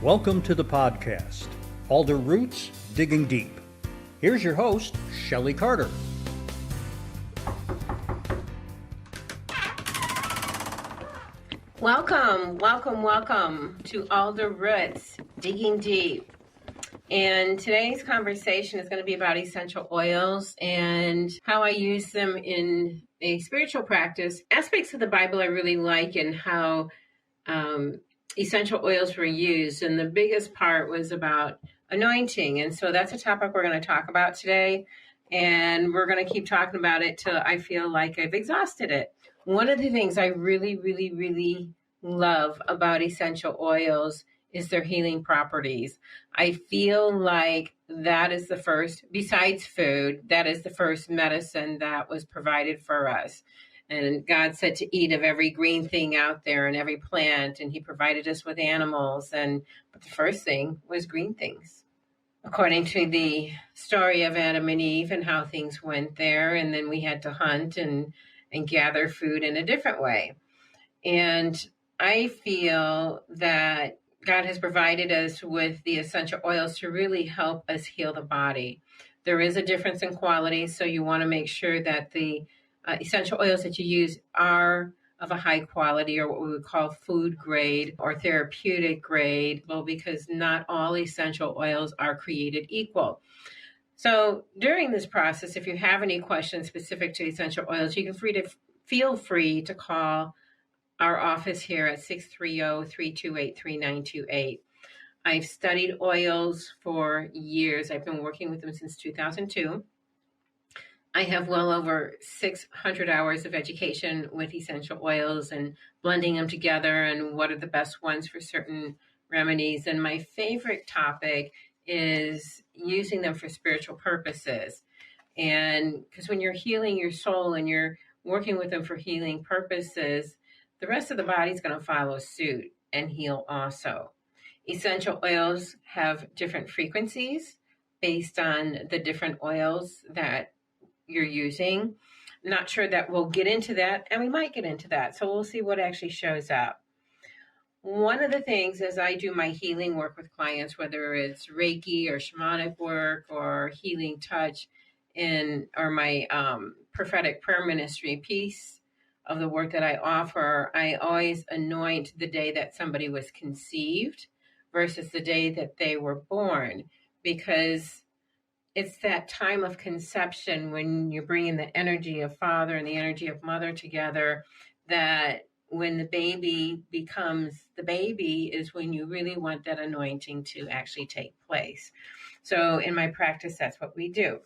Welcome to the podcast, Alder Roots Digging Deep. Here's your host, Shelley Carter. Welcome to Alder Roots Digging Deep. And today's conversation is going to be about essential oils and how I use them in a spiritual practice. Aspects of the Bible I really like and how essential oils were used. And the biggest part was about anointing. And so that's a topic we're going to talk about today. And we're going to keep talking about it till I feel like I've exhausted it. One of the things I really love about essential oils is their healing properties. I feel like that is the first, besides food, that is the first medicine that was provided for us. And God said to eat of every green thing out there and every plant, and he provided us with animals. But the first thing was green things. According to the story of Adam and Eve and how things went there, and then we had to hunt and gather food in a different way. And I feel that God has provided us with the essential oils to really help us heal the body. There is a difference in quality, so you want to make sure that the essential oils that you use are of a high quality, or what we would call food grade or therapeutic grade, well, because not all essential oils are created equal. So during this process, if you have any questions specific to essential oils, you can feel free to call our office here at 630-328-3928. I've studied oils for years. I've been working with them since 2002. I have well over 600 hours of education with essential oils and blending them together and what are the best ones for certain remedies. And my favorite topic is using them for spiritual purposes. And because when you're healing your soul and you're working with them for healing purposes, the rest of the body is going to follow suit and heal also. Essential oils have different frequencies based on the different oils that you're using. I'm not sure that we'll get into that, and we might get into that. So we'll see what actually shows up. One of the things as I do my healing work with clients, whether it's Reiki or shamanic work or healing touch or my prophetic prayer ministry piece of the work that I offer, I always anoint the day that somebody was conceived versus the day that they were born, because it's that time of conception when you're bringing the energy of father and the energy of mother together, that when the baby becomes the baby is when you really want that anointing to actually take place. So in my practice, that's what we do.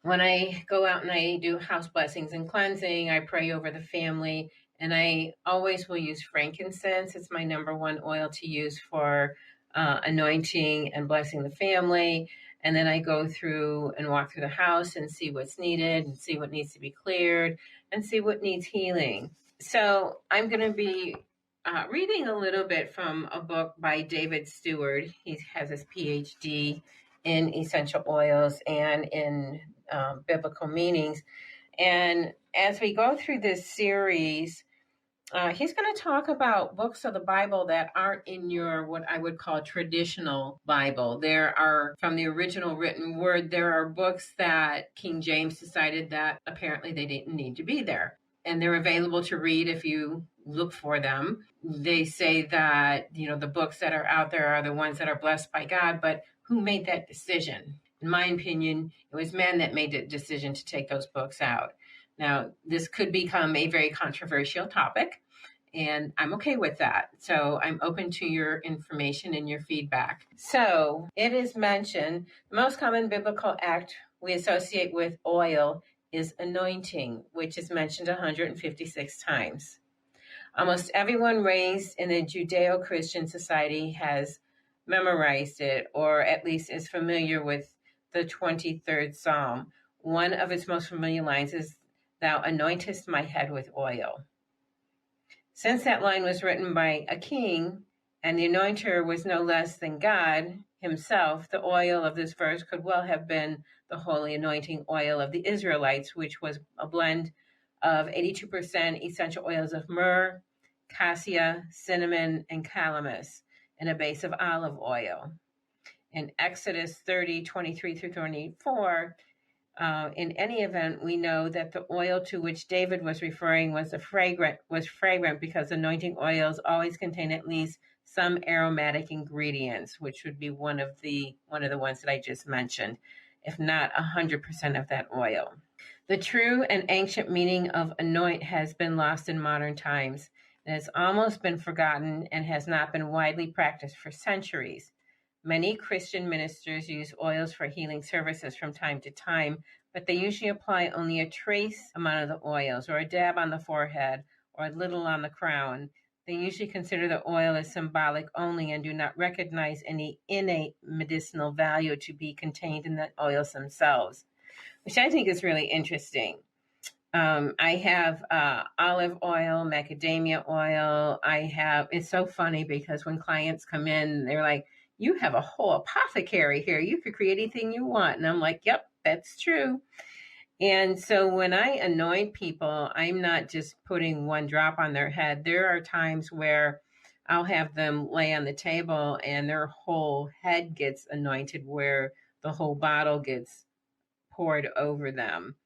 When I go out and I do house blessings and cleansing, I pray over the family, and I always will use frankincense. It's my number one oil to use for anointing and blessing the family. And then I go through and walk through the house and see what's needed and see what needs to be cleared and see what needs healing. So I'm going to be reading a little bit from a book by David Stewart. He has his PhD in essential oils and in biblical meanings. And as we go through this series, he's going to talk about books of the Bible that aren't in your, what I would call traditional Bible. There are, from the original written word, there are books that King James decided that apparently they didn't need to be there. And they're available to read if you look for them. They say that, the books that are out there are the ones that are blessed by God, but who made that decision? In my opinion, it was men that made the decision to take those books out. Now, this could become a very controversial topic, and I'm okay with that. So I'm open to your information and your feedback. So it is mentioned, the most common biblical act we associate with oil is anointing, which is mentioned 156 times. Almost everyone raised in a Judeo-Christian society has memorized it, or at least is familiar with the 23rd Psalm. One of its most familiar lines is, "Thou anointest my head with oil." Since that line was written by a king, and the anointer was no less than God himself, the oil of this verse could well have been the holy anointing oil of the Israelites, which was a blend of 82% essential oils of myrrh, cassia, cinnamon, and calamus. and a base of olive oil. In Exodus 30:23 through 24, in any event, we know that the oil to which David was referring was fragrant because anointing oils always contain at least some aromatic ingredients, which would be one of the ones that I just mentioned, if not 100% of that oil. The true and ancient meaning of anoint has been lost in modern times. It has almost been forgotten and has not been widely practiced for centuries. Many Christian ministers use oils for healing services from time to time, but they usually apply only a trace amount of the oils, or a dab on the forehead, or a little on the crown. They usually consider the oil as symbolic only and do not recognize any innate medicinal value to be contained in the oils themselves, which I think is really interesting. I have olive oil, macadamia oil. It's so funny because when clients come in, they're like, you have a whole apothecary here. You could create anything you want. And I'm like, yep, that's true. And so when I anoint people, I'm not just putting one drop on their head. There are times where I'll have them lay on the table and their whole head gets anointed, where the whole bottle gets poured over them.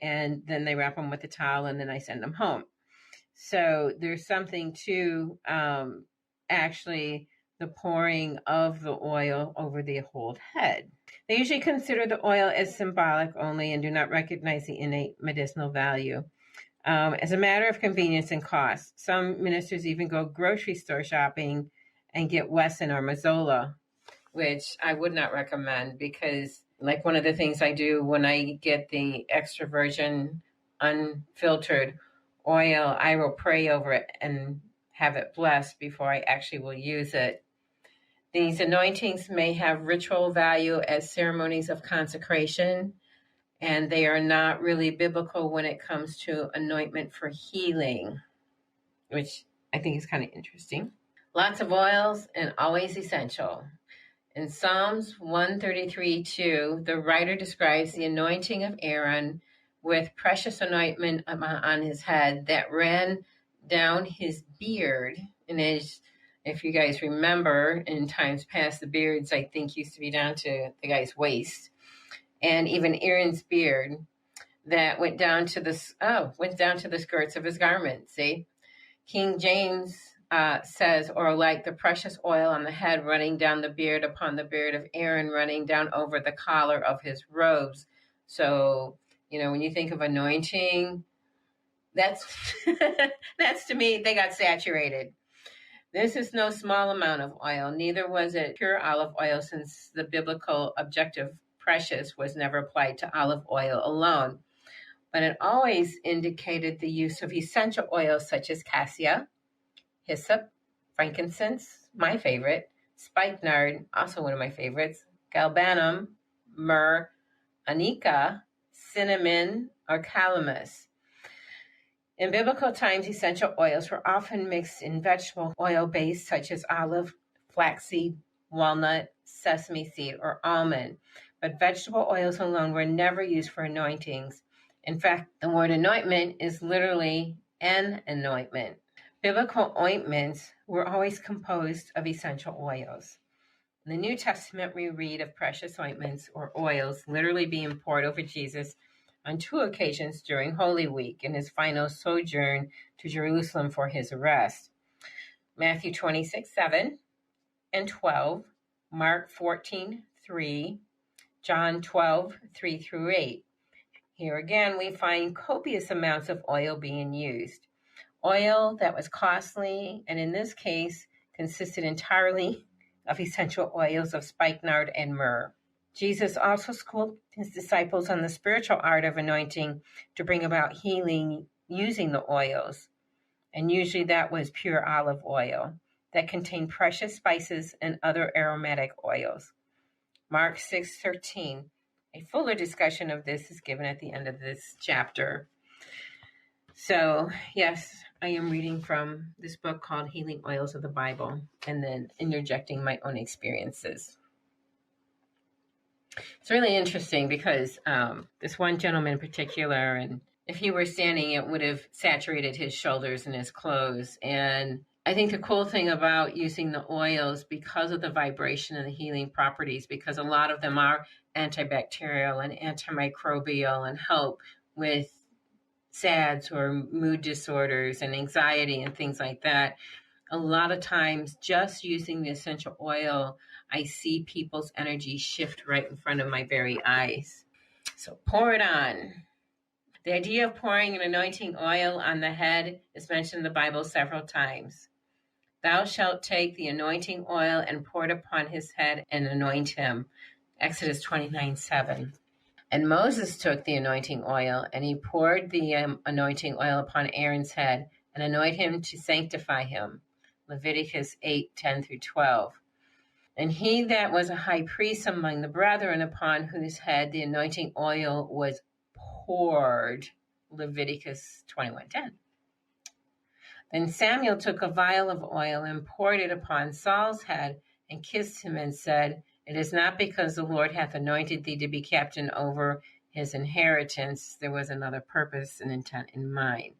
And then they wrap them with a towel and then I send them home. So there's something to actually the pouring of the oil over the whole head. They usually consider the oil as symbolic only and do not recognize the innate medicinal value. As a matter of convenience and cost, some ministers even go grocery store shopping and get Wesson or Mazola, which I would not recommend, because like one of the things I do when I get the extra virgin unfiltered oil, I will pray over it and have it blessed before I actually will use it. These anointings may have ritual value as ceremonies of consecration, and they are not really biblical when it comes to anointment for healing, which I think is kind of interesting. Lots of oils and always essential. In Psalms 133:2, the writer describes the anointing of Aaron with precious anointment on his head that ran down his beard. And if you guys remember, in times past, the beards, I think, used to be down to the guy's waist. And even Aaron's beard that went down to the skirts of his garment. See? King James says, or like the precious oil on the head running down the beard upon the beard of Aaron, running down over the collar of his robes. So, when you think of anointing, that's to me, they got saturated. This is no small amount of oil, neither was it pure olive oil, since the biblical objective precious was never applied to olive oil alone. But it always indicated the use of essential oils such as cassia, hyssop, frankincense, my favorite, spikenard, also one of my favorites, galbanum, myrrh, anica, cinnamon, or calamus. In biblical times, essential oils were often mixed in vegetable oil base such as olive, flaxseed, walnut, sesame seed, or almond. But vegetable oils alone were never used for anointings. In fact, the word anointment is literally an anointment. Biblical ointments were always composed of essential oils. In the New Testament, we read of precious ointments or oils literally being poured over Jesus on 2 occasions during Holy Week in his final sojourn to Jerusalem for his arrest. Matthew 26:7 and 12, Mark 14:3, John 12:3 through 8. Here again, we find copious amounts of oil being used. Oil that was costly, and in this case, consisted entirely of essential oils of spikenard and myrrh. Jesus also schooled his disciples on the spiritual art of anointing to bring about healing using the oils. And usually that was pure olive oil that contained precious spices and other aromatic oils. Mark 6:13. A fuller discussion of this is given at the end of this chapter. So, yes, I am reading from this book called Healing Oils of the Bible, and then interjecting my own experiences. It's really interesting because this one gentleman in particular, and if he were standing, it would have saturated his shoulders and his clothes. And I think the cool thing about using the oils, because of the vibration and the healing properties, because a lot of them are antibacterial and antimicrobial and help with SADS or mood disorders and anxiety and things like that. A lot of times, just using the essential oil, I see people's energy shift right in front of my very eyes. So pour it on. The idea of pouring an anointing oil on the head is mentioned in the Bible several times. Thou shalt take the anointing oil and pour it upon his head and anoint him. Exodus 29:7. And Moses took the anointing oil and he poured the anointing oil upon Aaron's head and anointed him to sanctify him. Leviticus 8:10-12. And he that was a high priest among the brethren, upon whose head the anointing oil was poured. Leviticus 21:10. Then Samuel took a vial of oil and poured it upon Saul's head and kissed him and said, It is not because the Lord hath anointed thee to be captain over his inheritance. There was another purpose and intent in mind.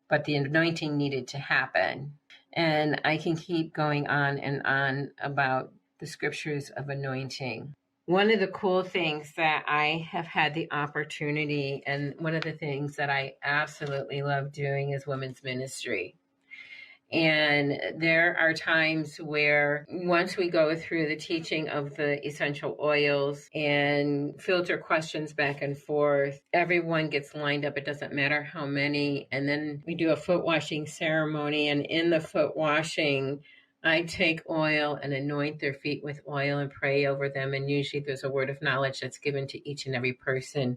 But the anointing needed to happen. And I can keep going on and on about the scriptures of anointing. One of the cool things that I have had the opportunity, and one of the things that I absolutely love doing, is women's ministry. And there are times where once we go through the teaching of the essential oils and filter questions back and forth, everyone gets lined up. It doesn't matter how many. And then we do a foot washing ceremony. And in the foot washing, I take oil and anoint their feet with oil and pray over them. And usually there's a word of knowledge that's given to each and every person.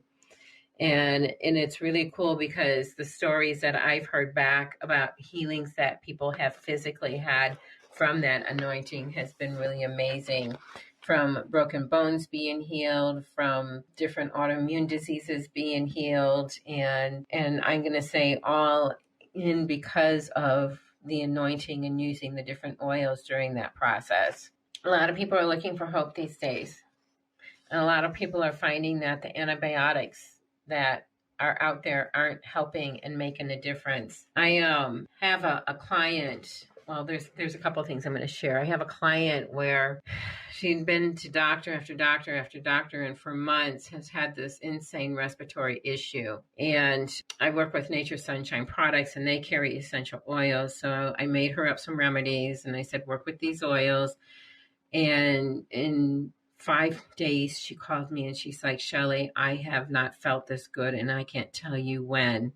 And it's really cool because the stories that I've heard back about healings that people have physically had from that anointing has been really amazing. From broken bones being healed, from different autoimmune diseases being healed, and I'm going to say all in because of the anointing and using the different oils during that process. A lot of people are looking for hope these days. And a lot of people are finding that the antibiotics that are out there aren't helping and making a difference. I have a client. Well, there's a couple of things I'm going to share. I have a client where she'd been to doctor after doctor after doctor, and for months has had this insane respiratory issue. And I work with Nature Sunshine products, and they carry essential oils. So I made her up some remedies, and I said, work with these oils. And in 5 days, she called me and she's like, Shelley, I have not felt this good and I can't tell you when.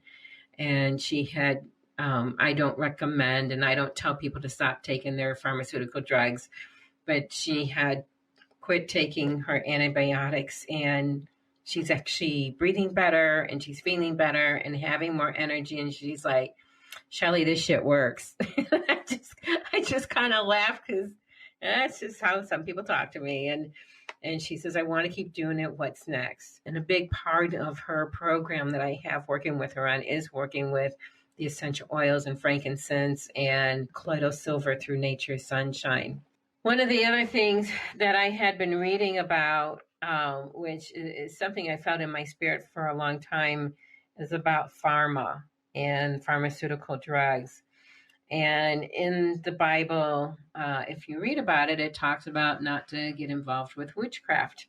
And she had, I don't recommend and I don't tell people to stop taking their pharmaceutical drugs, but she had quit taking her antibiotics and she's actually breathing better and she's feeling better and having more energy. And she's like, Shelley, this shit works. I just kind of laugh because that's just how some people talk to me. And she says, I want to keep doing it. What's next? And a big part of her program that I have working with her on is working with the essential oils and frankincense and colloidal silver through Nature's Sunshine. One of the other things that I had been reading about, which is something I felt in my spirit for a long time, is about pharma and pharmaceutical drugs. And in the Bible, if you read about it, it talks about not to get involved with witchcraft.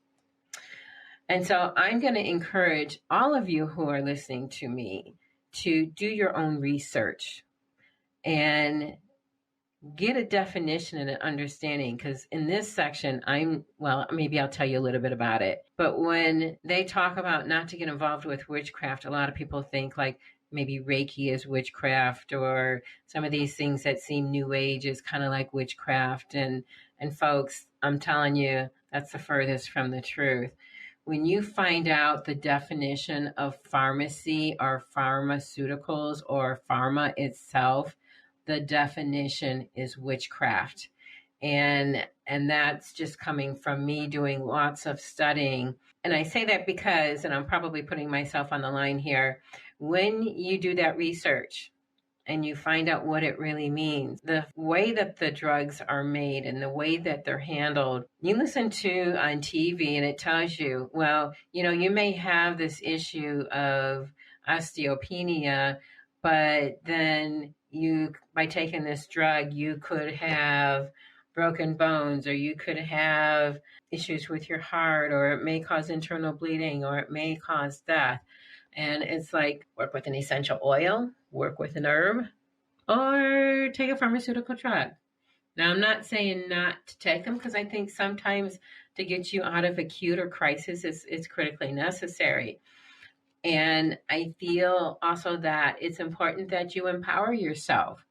And so I'm going to encourage all of you who are listening to me to do your own research and get a definition and an understanding. Because in this section, maybe I'll tell you a little bit about it. But when they talk about not to get involved with witchcraft, a lot of people think like, maybe Reiki is witchcraft, or some of these things that seem new age is kind of like witchcraft. And folks, I'm telling you, that's the furthest from the truth. When you find out the definition of pharmacy or pharmaceuticals or pharma itself, the definition is witchcraft. And that's just coming from me doing lots of studying. And I say that because, and I'm probably putting myself on the line here, when you do that research and you find out what it really means, the way that the drugs are made and the way that they're handled, you listen to on TV and it tells you, well, you may have this issue of osteopenia, but then by taking this drug, you could have broken bones, or you could have issues with your heart, or it may cause internal bleeding, or it may cause death. And it's like, work with an essential oil, work with an herb, or take a pharmaceutical drug. Now, I'm not saying not to take them, because I think sometimes to get you out of acute or crisis is critically necessary. And I feel also that it's important that you empower yourself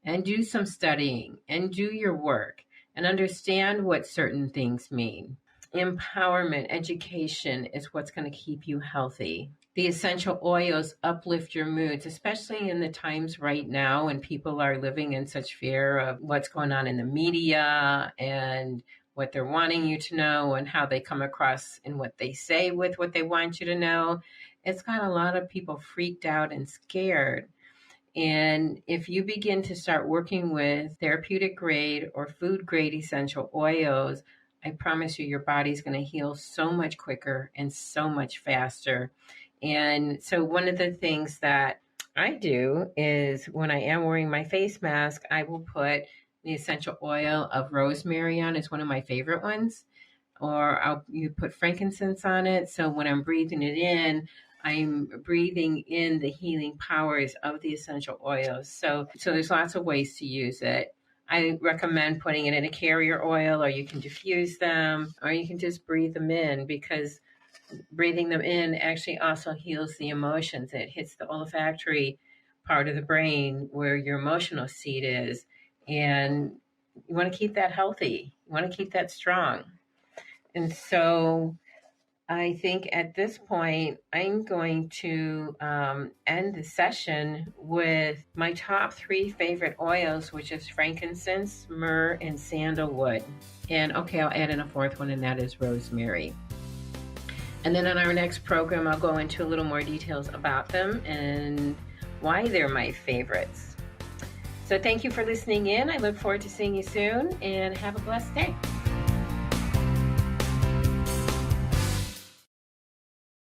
and do some studying and do your work and understand what certain things mean. Empowerment, education is what's going to keep you healthy. The essential oils uplift your moods, especially in the times right now when people are living in such fear of what's going on in the media and what they're wanting you to know and how they come across in what they say with what they want you to know. It's got a lot of people freaked out and scared. And if you begin to start working with therapeutic grade or food grade essential oils, I promise you, your body's going to heal so much quicker and so much faster. And so one of the things that I do is when I am wearing my face mask, I will put the essential oil of rosemary on. It's one of my favorite ones. Or you put frankincense on it. So when I'm breathing it in, I'm breathing in the healing powers of the essential oils. So there's lots of ways to use it. I recommend putting it in a carrier oil, or you can diffuse them, or you can just breathe them in, because breathing them in actually also heals the emotions. It hits the olfactory part of the brain where your emotional seat is. And you want to keep that healthy. You want to keep that strong. And so I think at this point, I'm going to end the session with my top 3 favorite oils, which is frankincense, myrrh, and sandalwood. And okay, I'll add in a 4th one, and that is rosemary. And then on our next program, I'll go into a little more details about them and why they're my favorites. So thank you for listening in. I look forward to seeing you soon, and have a blessed day.